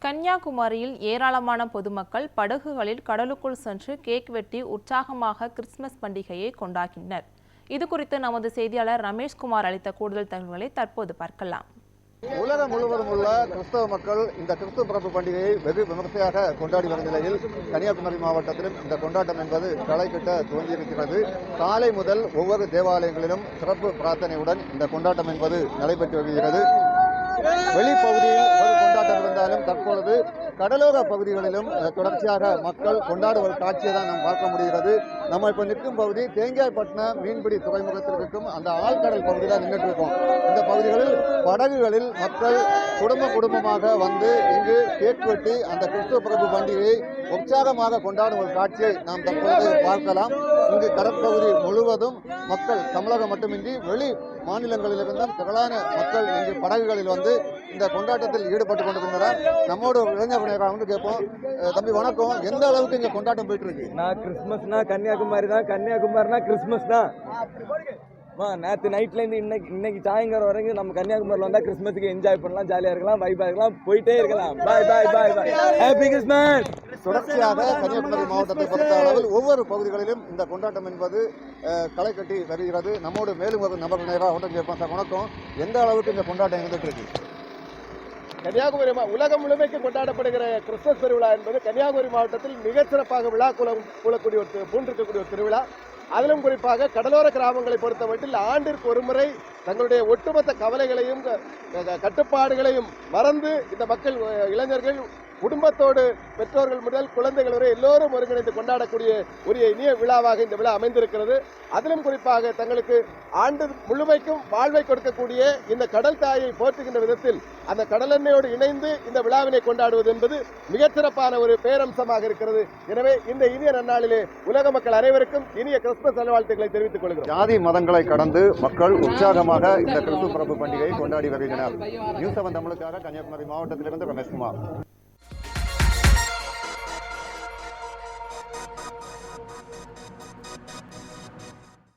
கன்னியாகுமரியில் ஏராளமான பொதுமக்கள் படகுகளில் கடலுக்குள் சென்று கேக் வெட்டி உற்சாகமாக கிறிஸ்துமஸ் பண்டிகையை கொண்டாடினர். இதுகுறித்து நமது செய்தியாளர் ரமேஷ்குமார் அளித்த கூடுதல் தகவல்களை தற்போது பார்க்கலாம். உலகம் முழுவதும் உள்ள கிறிஸ்தவ மக்கள் இந்த கிறிஸ்துவ பிறப்பு பண்டிகையை வெகு விமர்சையாக கொண்டாடி வரும் நிலையில் கன்னியாகுமரி மாவட்டத்திலும் இந்த கொண்டாட்டம் என்பது களை கட்ட துவங்கியிருக்கிறது. காலை முதல் ஒவ்வொரு தேவாலயங்களிலும் சிறப்பு பிரார்த்தனையுடன் இந்த கொண்டாட்டம் என்பது நடைபெற்று வருகிறது. வெளிப்பகுதியில் ஒரு கொண்டாட்டம் இருந்தாலும் தற்பொழுது கடலோர பகுதிகளிலும் தொடர்ச்சியாக மக்கள் கொண்டாடுவது காட்சியை தான் நாம் பார்க்க முடிகிறது. நம்ம இப்ப நிற்கும் பகுதி தேங்காய்பட்டினம் மீன்பிடி துறைமுகத்திற்கும் அந்த ஆழ்கடல் பகுதியில் தான் நின்றுட்டு இருக்கோம். இந்த பகுதிகளில் படகுகளில் மக்கள் குடும்பமாக வந்து இங்கு கேக் வெட்டி அந்த கிறிஸ்துவ பிறப்பு பண்டிகையை உற்சாகமாக கொண்டாடும் ஒரு காட்சியை நாம் தற்போது பார்க்கலாம். இங்கு கடற்பகுதி முழுவதும் மக்கள் தமிழகம் மட்டுமின்றி வெளி மாநிலங்களிலிருந்தும் திரளான மக்கள் இங்கு படகுகளில் வந்து இந்த கொண்டாட்டத்தில் ஈடுபட்டு கொண்டிருக்கிறார். நம்மோட இளைஞர் வந்து கேட்போம், தம்பி வணக்கம், எந்த அளவுக்கு இங்க கொண்டாட்டம் போயிட்டு இருக்கு? நான் கிறிஸ்துமஸ்னா கன்னியாகுமரி தான், கன்னியாகுமரினா கிறிஸ்துமஸ் தான். நேற்று நைட்லேருந்து இன்னைக்கு சாயங்காலம் வரைக்கும் நம்ம கன்னியாகுமரியில் வந்தால் கிறிஸ்மஸுக்கு என்ஜாய் பண்ணலாம், ஜாலியாக இருக்கலாம், வைபாக இருக்கலாம், போயிட்டே இருக்கலாம். பாய் பாய் பாய் பாய், ஹாப்பி கிறிஸ்மஸ். தொடர்ச்சியாக கன்னியாகுமரி மாவட்டத்தை பொறுத்த அளவில் ஒவ்வொரு பகுதிகளிலும் இந்த கொண்டாட்டம் என்பது களை கட்டி வருகிறது. நம்மோடு மேலும் ஒரு நபர் நேராக ஒன்றும் கேட்போம். சார் வணக்கம், எந்த அளவுக்கு இந்த கொண்டாட்டம் இருந்துட்டு இருக்கு? கன்னியாகுமரி உலகம் முழுமைக்கு கொண்டாடப்படுகிற கிறிஸ்துமஸ் திருவிழா என்பது கன்னியாகுமரி மாவட்டத்தில் மிகச்சிறப்பாக விழா கூடக்கூடிய பூண்டிருக்கக்கூடிய ஒரு திருவிழா. அதிலும் குறிப்பாக கடலோர கிராமங்களை பொறுத்தமட்டில் ஆண்டிற்கு ஒரு முறை தங்களுடைய ஒட்டுமொத்த கவலைகளையும் கட்டுப்பாடுகளையும் மறந்து இந்த மக்கள் இளைஞர்கள் குடும்பத்தோடு பெற்றோர்கள் முதல் குழந்தைகள் வரை எல்லோரும் ஒருங்கிணைந்து கொண்டாடக்கூடிய ஒரு இனிய விழாவாக இந்த விழா அமைந்திருக்கிறது. அதிலும் குறிப்பாக தங்களுக்கு ஆண்டு முழுமைக்கும் வாழ்வை கொடுக்கக்கூடிய இந்த கடல் தாயை போற்றுகின்ற விதத்தில் அந்த கடல் எண்ணெயோடு இணைந்து இந்த விழாவினை கொண்டாடுவது என்பது மிகச்சிறப்பான ஒரு பேரம்சமாக இருக்கிறது. எனவே இந்த இனிய நன்னாளிலே உலக மக்கள் அனைவருக்கும் இனிய கிறிஸ்துமஸ் நல்வாழ்த்துக்களை தெரிவித்துக் கொள்கிறோம். ஜாதி மதங்களை கடந்து மக்கள் உற்சாகமாக இந்த கிறிஸ்துவ பிறப்பு பண்டிகையை கொண்டாடி வருகின்றனர். நியூஸ் 7 தமிழுக்காக கன்னியாகுமரி மாவட்டத்திலிருந்து ரமேஷ்குமார்.